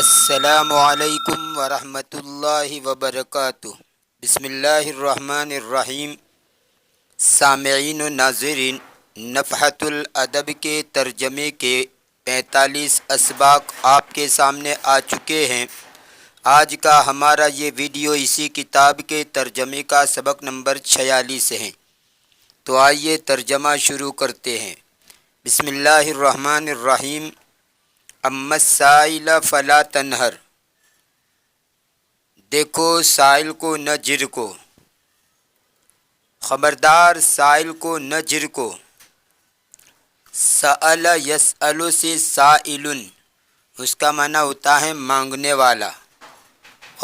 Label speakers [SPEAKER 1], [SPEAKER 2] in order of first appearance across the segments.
[SPEAKER 1] السلام علیکم ورحمۃ اللہ وبرکاتہ۔ بسم اللہ الرحمن الرحیم۔ سامعین و ناظرین، نفحۃ الادب کے ترجمے کے 45 اسباق آپ کے سامنے آ چکے ہیں۔ آج کا ہمارا یہ ویڈیو اسی کتاب کے ترجمے کا سبق نمبر 46 ہے۔ تو آئیے ترجمہ شروع کرتے ہیں۔ بسم اللہ الرحمن الرحیم۔ اما السائل فلا تنہر، دیکھو سائل کو نہ جر کو، خبردار سائل کو نہ جر کو۔ سأل یسأل سے سائل، اس کا معنی ہوتا ہے مانگنے والا،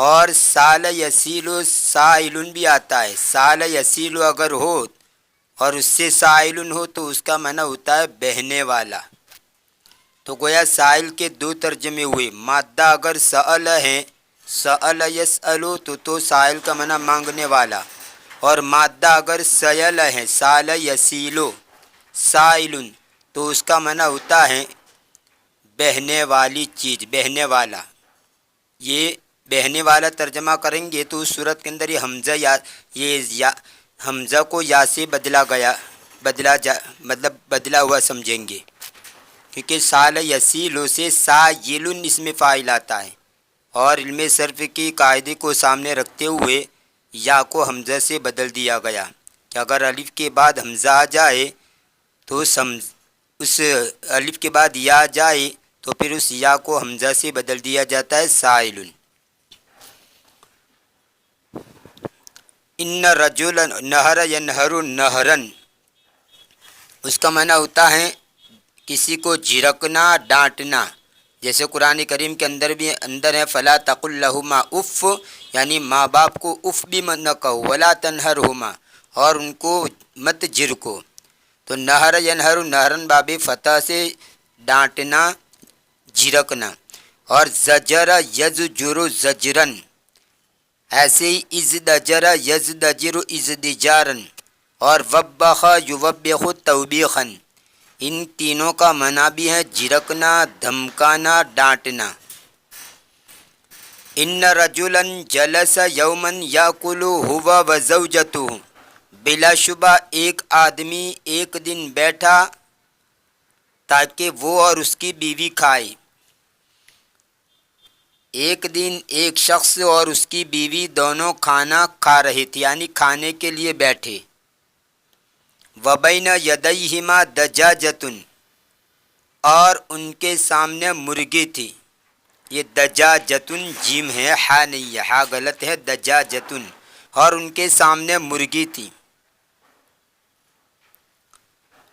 [SPEAKER 1] اور سال یسیل سائل بھی آتا ہے۔ سال یسیل اگر ہو اور اس سے سائل ہو تو اس کا معنی ہوتا ہے بہنے والا۔ تو گویا سائل کے دو ترجمے ہوئے۔ مادہ اگر سأل ہے، سأل یسأل، تو سائل کا معنی مانگنے والا، اور مادہ اگر سیل ہے، سال یسیل سائل، تو اس کا معنی ہوتا ہے بہنے والی چیز، بہنے والا۔ یہ بہنے والا ترجمہ کریں گے تو اس صورت کے اندر یہ حمزہ کو یا سے بدلا ہوا سمجھیں گے، کیونکہ سال یسیل سے سائل اس میں فاعل آتا ہے، اور علم صرف کی قاعدے کو سامنے رکھتے ہوئے یا کو حمزہ سے بدل دیا گیا کہ اگر الف کے بعد حمزہ آ جائے تو اس الف کے بعد یا جائے تو پھر اس یا کو حمزہ سے بدل دیا جاتا ہے سائل۔ ان رجلا نہر ینہر نہرن، اس کا معنی ہوتا ہے کسی کو جھڑکنا، ڈانٹنا۔ جیسے قرآن کریم کے اندر ہے فلا تقل لہما اف، یعنی ماں باپ کو اف بھی نہ کہو، ولا تنہرہما، اور ان کو مت جھڑکو۔ تو نہر ینہر نہرن باب فتح سے ڈانٹنا، جھڑکنا، اور زجر یزجر زجرن، ایسے ہی ازدجر یزدجر ازدجارن، اور وبخ یوبخ توبیخا، ان تینوں کا معنی بھی ہے جھڑکنا، دھمکانا، ڈانٹنا۔ ان رجلا جلس یوما یاکل هو وزوجته، بلا شبہ ایک آدمی ایک دن بیٹھا تاکہ وہ اور اس کی بیوی کھائے۔ ایک دن ایک شخص اور اس کی بیوی دونوں کھانا کھا رہے تھے، یعنی کھانے کے لیے بیٹھے۔ وبین یدیہما دجاجۃ، اور ان کے سامنے مرغی تھی۔ یہ دجاجتن جیم ہے، ہا نہیں ہے، ہا غلط ہے، دجاجتن، اور ان کے سامنے مرغی تھی۔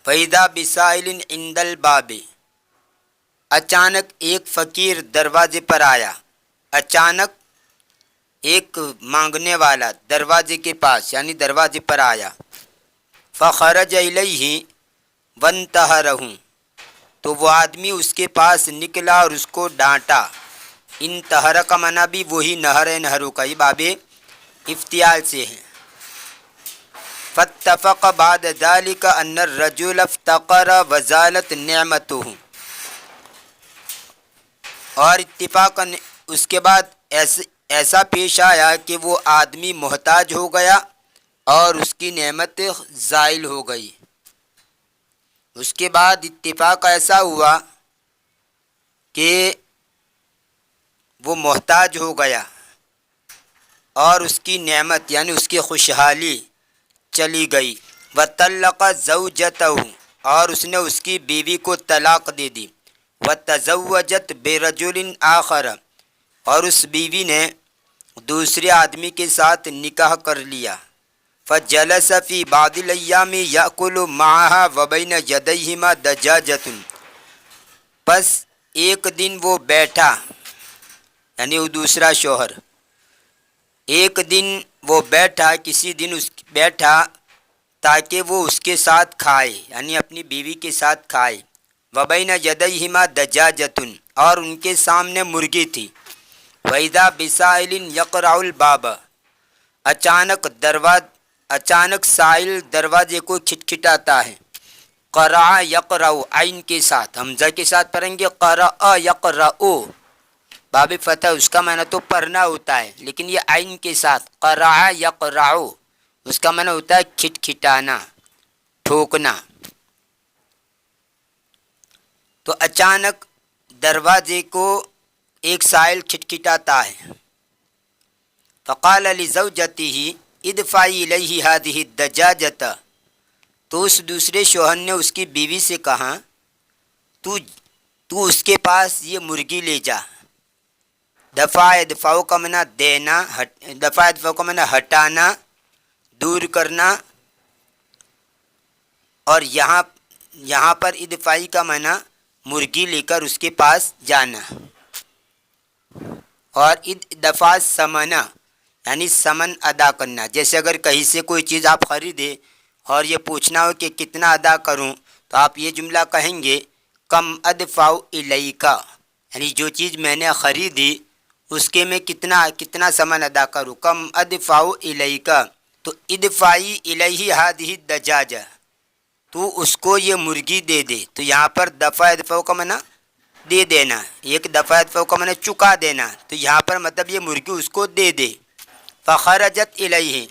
[SPEAKER 1] فَإِذَا بِسَائِلٍ عِندَ الْبَابِ، اچانک ایک فقیر دروازے پر آیا۔ اچانک ایک مانگنے والا دروازے کے پاس، یعنی دروازے پر آیا۔ فخرج الیہ وانتہرہ، تو وہ آدمی اس کے پاس نکلا اور اس کو ڈانٹا۔ انتہر کا معنی بھی وہی نہر نہرو کا، یہ باب افتعال سے ہے۔ فاتفق بعد ذلك ان الرجل افتقر وزالت نعمته، اور اتفاقاً اس کے بعد ایسا پیش آیا کہ وہ آدمی محتاج ہو گیا اور اس کی نعمت زائل ہو گئی۔ اس کے بعد اتفاق ایسا ہوا کہ وہ محتاج ہو گیا اور اس کی نعمت یعنی اس کی خوشحالی چلی گئی۔ وطلق زوجته، اور اس نے اس کی بیوی کو طلاق دے دی۔ وتزوجت برجل آخر، اور اس بیوی نے دوسرے آدمی کے ساتھ نکاح کر لیا۔ فجلس فی بعض الایام یاکل معها وبین یدیہما دجاجۃ، پس ایک دن وہ بیٹھا، یعنی وہ دوسرا شوہر، ایک دن وہ بیٹھا، کسی دن بیٹھا تاکہ وہ اس کے ساتھ کھائے، یعنی اپنی بیوی کے ساتھ کھائے۔ وبین یدیہما دجاجۃ، اور ان کے سامنے مرغی تھی۔ وَإِذَا بِسَائِلٍ يَقْرَعُ الْبَابَ، اچانک سائل دروازے کو کھٹکھٹاتا ہے۔ قرع یقرع، عین کے ساتھ، حمزہ کے ساتھ پڑھیں گے قرع یقرع، باب فتح اس کا معنی تو پڑھنا ہوتا ہے، لیکن یہ عین کے ساتھ قرع یقرع اس کا معنی ہوتا ہے کھٹکھٹانا، ٹھوکنا۔ تو اچانک دروازے کو ایک سائل کھٹکھٹاتا ہے۔ فقال لزوجته ادفعی الیہ ہذہ الدجاجۃ، تو اس دوسرے شوہر نے اس کی بیوی سے کہا تو اس کے پاس یہ مرغی لے جا۔ دفع ادفعو کا معنی دینا، دفع ادفعو کا معنی ہٹانا، دور کرنا، اور یہاں پر ادفعی کا معنی مرغی لے کر اس کے پاس جانا، اور دفع سمنا یعنی سمن ادا کرنا۔ جیسے اگر کہیں سے کوئی چیز آپ خریدے اور یہ پوچھنا ہو کہ کتنا ادا کروں، تو آپ یہ جملہ کہیں گے کم ادفع الیکا، یعنی جو چیز میں نے خریدی اس کے میں کتنا سمن ادا کروں، کم ادفع الیکا، تو ادفعی الیہ ہذہ الدجاجہ، تو اس کو یہ مرغی دے دے۔ تو یہاں پر دفع ادفع کا معنی دے دینا، ایک دفع ادفع کا معنی چکا دینا، تو یہاں پر مطلب یہ مرغی اس کو دے دے۔ فخرجت الیہ،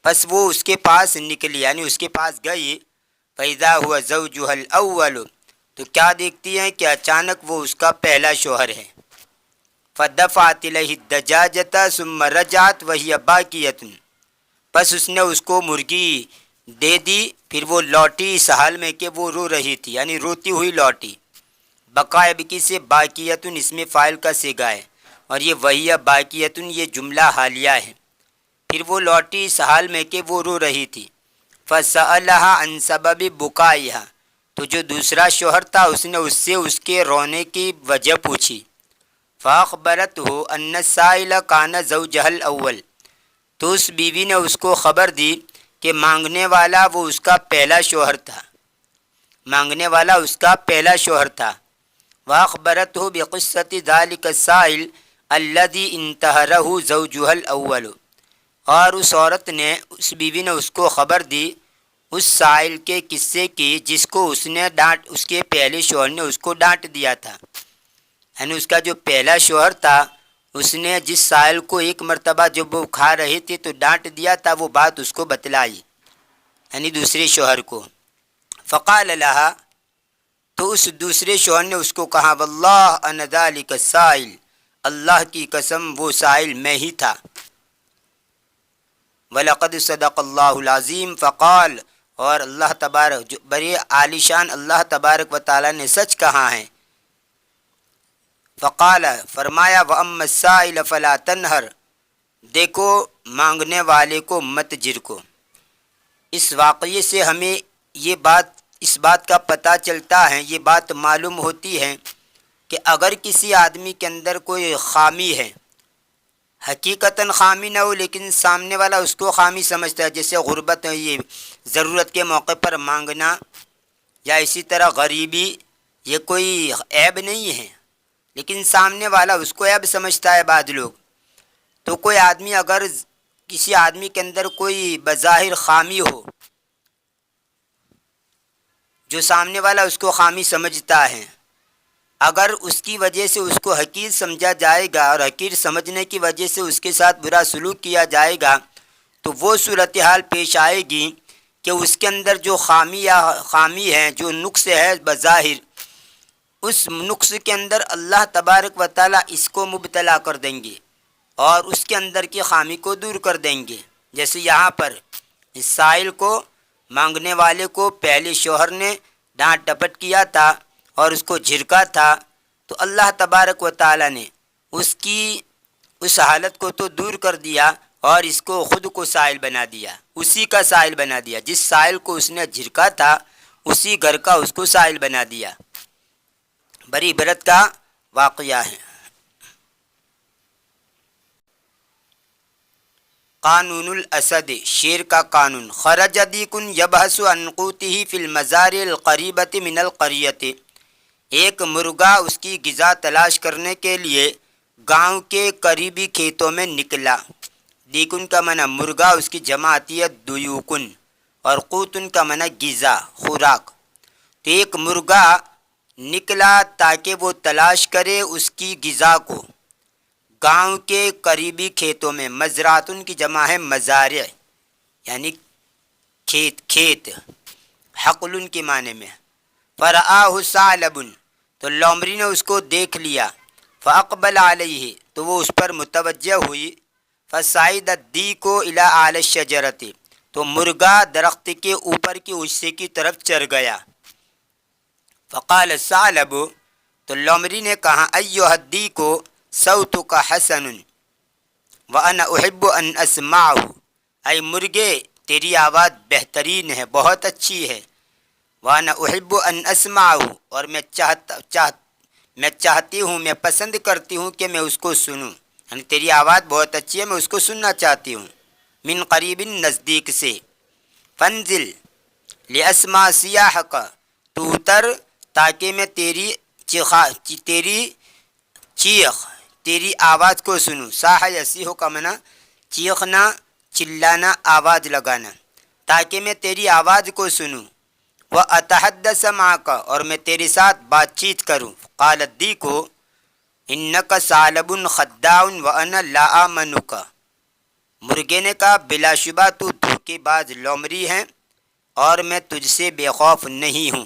[SPEAKER 1] پس وہ اس کے پاس نکلی، یعنی اس کے پاس گئی۔ فاذا هو زوجها الاول، تو کیا دیکھتی ہیں کہ اچانک وہ اس کا پہلا شوہر ہے۔ فدفعت الیہ الدجاجۃ ثم رجعت وہی باقیۃ، پس اس نے اس کو مرغی دے دی، پھر وہ لوٹی اس حال میں کہ وہ رو رہی تھی، یعنی روتی ہوئی لوٹی۔ بقائے بکی سے باقیۃ اس میں فاعل کا صیغہ ہے، اور یہ وہی باقیۃ یہ جملہ حالیہ ہے۔ پھر وہ لوٹی اس حال میں کہ وہ رو رہی تھی۔ فسألها عن سبب بکائها، تو جو دوسرا شوہر تھا اس نے اس سے اس کے رونے کی وجہ پوچھی۔ فاخبرته ان السائل کان زوجها الاول، تو اس بیوی نے اس کو خبر دی کہ مانگنے والا وہ اس کا پہلا شوہر تھا، مانگنے والا اس کا پہلا شوہر تھا۔ واخبرته بقصة ذلك السائل الذي انتهره زوجها الاول، اور اس عورت نے، اس بیوی نے اس کو خبر دی اس سائل کے قصے کی جس کو اس کے پہلے شوہر نے اس کو ڈانٹ دیا تھا، یعنی اس کا جو پہلا شوہر تھا اس نے جس سائل کو ایک مرتبہ جب وہ کھا رہے تھے تو ڈانٹ دیا تھا، وہ بات اس کو بتلائی، یعنی دوسرے شوہر کو۔ فقال لها، تو اس دوسرے شوہر نے اس کو کہا واللہ انا ذلک السائل، اللہ کی قسم وہ سائل میں ہی تھا۔ وَلَقَدْ صَدَقَ اللَّهُ الْعَظِيمُ، فقال، اور اللہ تبارک بڑے عالی شان اللہ تبارک و تعالی نے سچ کہا ہے۔ فقال، فرمایا وَأَمَّا السَّائِلَ فَلَا تَنْهَرْ، دیکھو مانگنے والے کو مت جھڑکو۔ اس واقعے سے ہمیں اس بات کا پتہ چلتا ہے، یہ بات معلوم ہوتی ہے کہ اگر کسی آدمی کے اندر کوئی خامی ہے، حقیقتاً خامی نہ ہو لیکن سامنے والا اس کو خامی سمجھتا ہے، جیسے غربت ہے، یہ ضرورت کے موقع پر مانگنا، یا اسی طرح غریبی، یہ کوئی عیب نہیں ہے لیکن سامنے والا اس کو عیب سمجھتا ہے بعض لوگ۔ تو کوئی آدمی اگر کسی آدمی کے اندر کوئی بظاہر خامی ہو جو سامنے والا اس کو خامی سمجھتا ہے، اگر اس کی وجہ سے اس کو حقیر سمجھا جائے گا اور حقیر سمجھنے کی وجہ سے اس کے ساتھ برا سلوک کیا جائے گا، تو وہ صورتحال پیش آئے گی کہ اس کے اندر جو خامی ہے، جو نقص ہے بظاہر، اس نقص کے اندر اللہ تبارک و تعالیٰ اس کو مبتلا کر دیں گے اور اس کے اندر کی خامی کو دور کر دیں گے۔ جیسے یہاں پر اس سائل کو، مانگنے والے کو پہلے شوہر نے ڈانٹ ڈپٹ کیا تھا اور اس کو جھڑکا تھا، تو اللہ تبارک و تعالیٰ نے اس حالت کو تو دور کر دیا اور اس کو خود کو سائل بنا دیا، اسی کا سائل بنا دیا، جس سائل کو اس نے جھڑکا تھا اسی گھر کا اس کو سائل بنا دیا۔ بڑی عبرت کا واقعہ ہے۔ قانون الاسد، شیر کا قانون۔ خرج دیک یبحث عن قوته فی المزارع القریبۃ من القریۃ، ایک مرغا اس کی غذا تلاش کرنے کے لیے گاؤں کے قریبی کھیتوں میں نکلا۔ دیکن کا معنی مرغا، اس کی جمع آتی ہے دیوکن، اور قوتن کا معنی غذا، خوراک۔ تو ایک مرغا نکلا تاکہ وہ تلاش کرے اس کی غذا کو گاؤں کے قریبی کھیتوں میں۔ مزرعتن کی جمع ہے مزارع، یعنی کھیت، حقل کے معنی میں۔ فرآہ ثعلب، تو لومڑی نے اس کو دیکھ لیا۔ فاقبل علیہ، تو وہ اس پر متوجہ ہوئی۔ فصعد الدیک الی اعلی الشجرۃ، تو مرغا درخت کے اوپر کے حصے کی طرف چڑھ گیا۔ فقال الثعلب، تو لومڑی نے کہا ایھا الدیک صوتک حسن وانا احب ان اسمعہ، اے مرغے تیری آواز بہترین ہے، بہت اچھی ہے۔ وانا احب ان اسمعہ، اور میں چاہتی ہوں، میں پسند کرتی ہوں کہ میں اس کو سنوں، یعنی تیری آواز بہت اچھی ہے، میں اس کو سننا چاہتی ہوں۔ من قریب، نزدیک سے۔ فانزل لاسمع صیاحک، تو اتر تاکہ میں تیری تیری آواز کو سنوں۔ صاح یصیح کا معنی چیخنا، چلانا، آواز لگانا، تاکہ میں تیری آواز کو سنوں۔ واتحدث معک، اور میں تیرے ساتھ بات چیت کروں۔ قال الدیک انک ثعلب خداع وانا لا آمنک، مرغے نے کہا بلا شبہ تو دھوکے باز لومڑی ہے اور میں تجھ سے بے خوف نہیں ہوں۔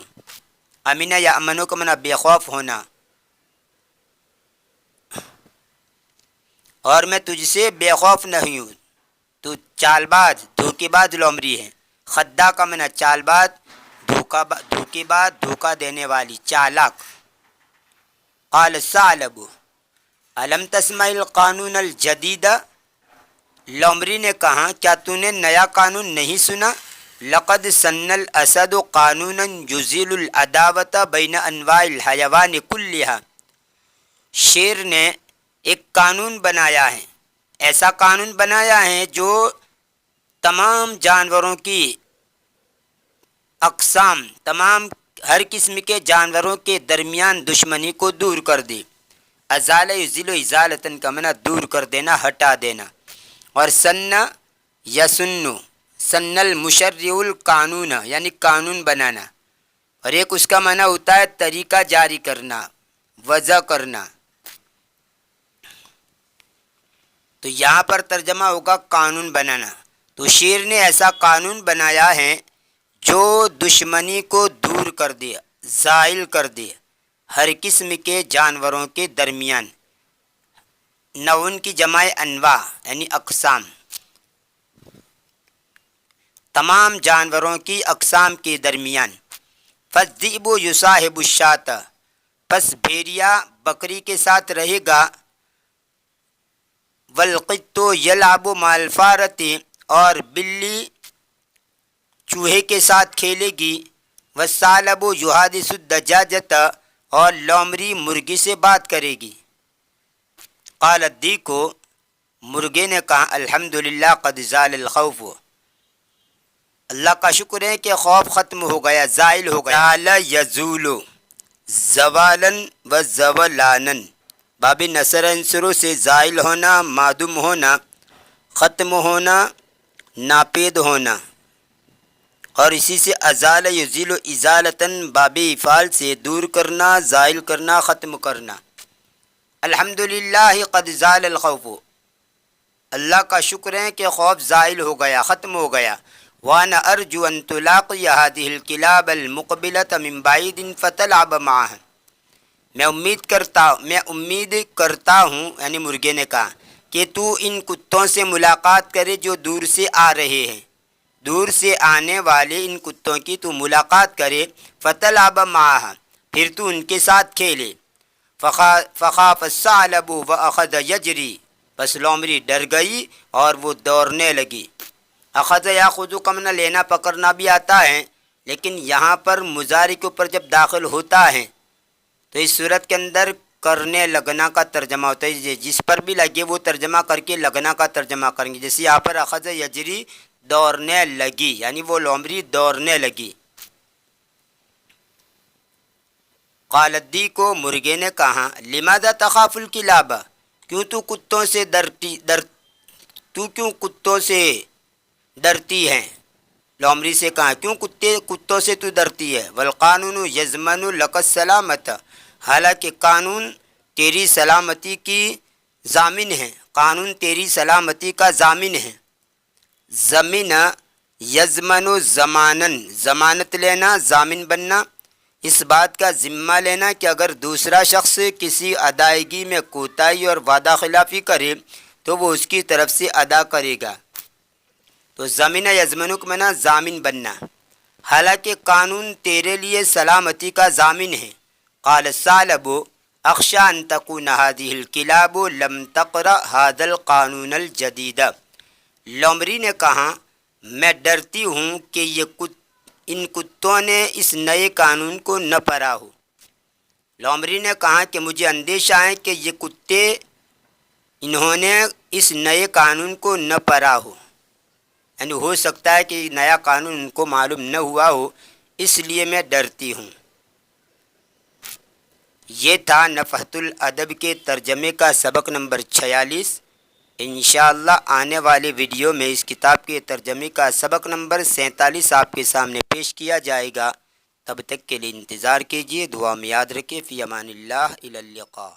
[SPEAKER 1] امینہ یا امنو کا معنی بے خوف ہونا، اور میں تجھ سے بے خوف نہیں ہوں، تو چال باز، دھوکے باز لومڑی ہے۔ خداع کا معنی چال باز، دھوکے باز، دھوکہ دینے والی، چالاک۔ قال الثعلب الم تسمع القانون الجدید، لومڑی نے کہا کیا تو نے نیا قانون نہیں سنا؟ لقد سن الاسد قانونا یزیل العداوۃ بین انواع الحیوان کلھا، شیر نے ایک قانون بنایا ہے، ایسا قانون بنایا ہے جو تمام جانوروں کی اقسام، تمام ہر قسم کے جانوروں کے درمیان دشمنی کو دور کر دے۔ ازال یزیل ازالتن کا معنی دور کر دینا، ہٹا دینا۔ اور سن یسن، سن المشرع القانون، یعنی قانون بنانا، اور ایک اس کا معنی ہوتا ہے طریقہ جاری کرنا، وضع کرنا۔ تو یہاں پر ترجمہ ہوگا قانون بنانا۔ تو شیر نے ایسا قانون بنایا ہے جو دشمنی کو دور کر دے، زائل کر دے ہر قسم کے جانوروں کے درمیان۔ نون کی جمع انواع، یعنی اقسام، تمام جانوروں کی اقسام کے درمیان۔ فالذئب یصاحب الشاۃ، پس بھیڑیا بکری کے ساتھ رہے گا۔ والقط یلعب مع الفارۃ، اور بلی چوہے کے ساتھ کھیلے گی۔ والثعلب یحادث الدجاجۃ، اور لومڑی مرغی سے بات کرے گی۔ قال الدیک، مرغے نے کہا الحمدللہ قد زال الخوف، اللہ کا شکر ہے کہ خوف ختم ہو گیا، زائل ہو گیا۔ زال یزول زوالا و زولانا، باب نصر عنصروں سے زائل ہونا، معدوم ہونا، ختم ہونا، ناپید ہونا، اور اسی سے ازال یزیل ازالتن باب افعال سے دور کرنا، زائل کرنا، ختم کرنا۔ الحمدللہ قد زال الخوف، اللہ کا شکر ہے کہ خوف زائل ہو گیا، ختم ہو گیا۔ وانا ارجو ان تلاقی هذه الكلاب المقبلة من بعید فتلعب معها، میں امید کرتا ہوں، یعنی مرغے نے کہا کہ تو ان کتوں سے ملاقات کرے جو دور سے آ رہے ہیں، دور سے آنے والے ان کتوں کی تو ملاقات کرے۔ فتلعب معها، پھر تو ان کے ساتھ کھیلے۔ فخاف الثعلب واخذ یجری، بس لومڑی ڈر گئی اور وہ دوڑنے لگی۔ اخذ یاخذ کا معنی لینا پکڑنا بھی آتا ہے، لیکن یہاں پر مضارع کے اوپر جب داخل ہوتا ہے تو اس صورت کے اندر کرنے لگنا کا ترجمہ ہوتا ہے، جس پر بھی لگے وہ ترجمہ کر کے لگنا کا ترجمہ کریں گے۔ جیسے یہاں پر اخذ یجری، دوڑنے لگی، یعنی وہ لومڑی دوڑنے لگی۔ قال الدیک، مرغے نے کہا لماذا تخاف الکلاب، کیوں تو کتوں سے ڈرتی ہے؟ لومڑی سے کہا کیوں کتوں سے تو ڈرتی ہے؟ والقانون یضمن لک السلامت، حالانکہ قانون تیری سلامتی کی ضامن ہے، قانون تیری سلامتی کا ضامن ہے۔ ضمن یضمن ضمانن، ضمانت لینا، ضامن بننا، اس بات کا ذمہ لینا کہ اگر دوسرا شخص کسی ادائیگی میں کوتاہی اور وعدہ خلافی کرے تو وہ اس کی طرف سے ادا کرے گا۔ تو ضمن یضمن کو معنی ضامن بننا، حالانکہ قانون تیرے لیے سلامتی کا ضامن ہے۔ قال الثعلب اخشى ان تكون هذه الكلاب لم تقرأ هذا القانون الجديد، لومڑی نے کہا میں ڈرتی ہوں کہ ان کتوں نے اس نئے قانون کو نہ پڑھا ہو۔ لومڑی نے کہا کہ مجھے اندیشہ ہے کہ یہ کتے انہوں نے اس نئے قانون کو نہ پڑھا ہو، یعنی ہو سکتا ہے کہ نیا قانون ان کو معلوم نہ ہوا ہو، اس لیے میں ڈرتی ہوں۔ یہ تھا نفحۃ الادب کے ترجمے کا سبق نمبر 46۔ انشاءاللہ آنے والے ویڈیو میں اس کتاب کے ترجمے کا سبق نمبر 47 آپ کے سامنے پیش کیا جائے گا۔ تب تک کے لیے انتظار کیجیے، دعا میں یاد رکھیں۔ فی امان اللہ، الی اللقاء۔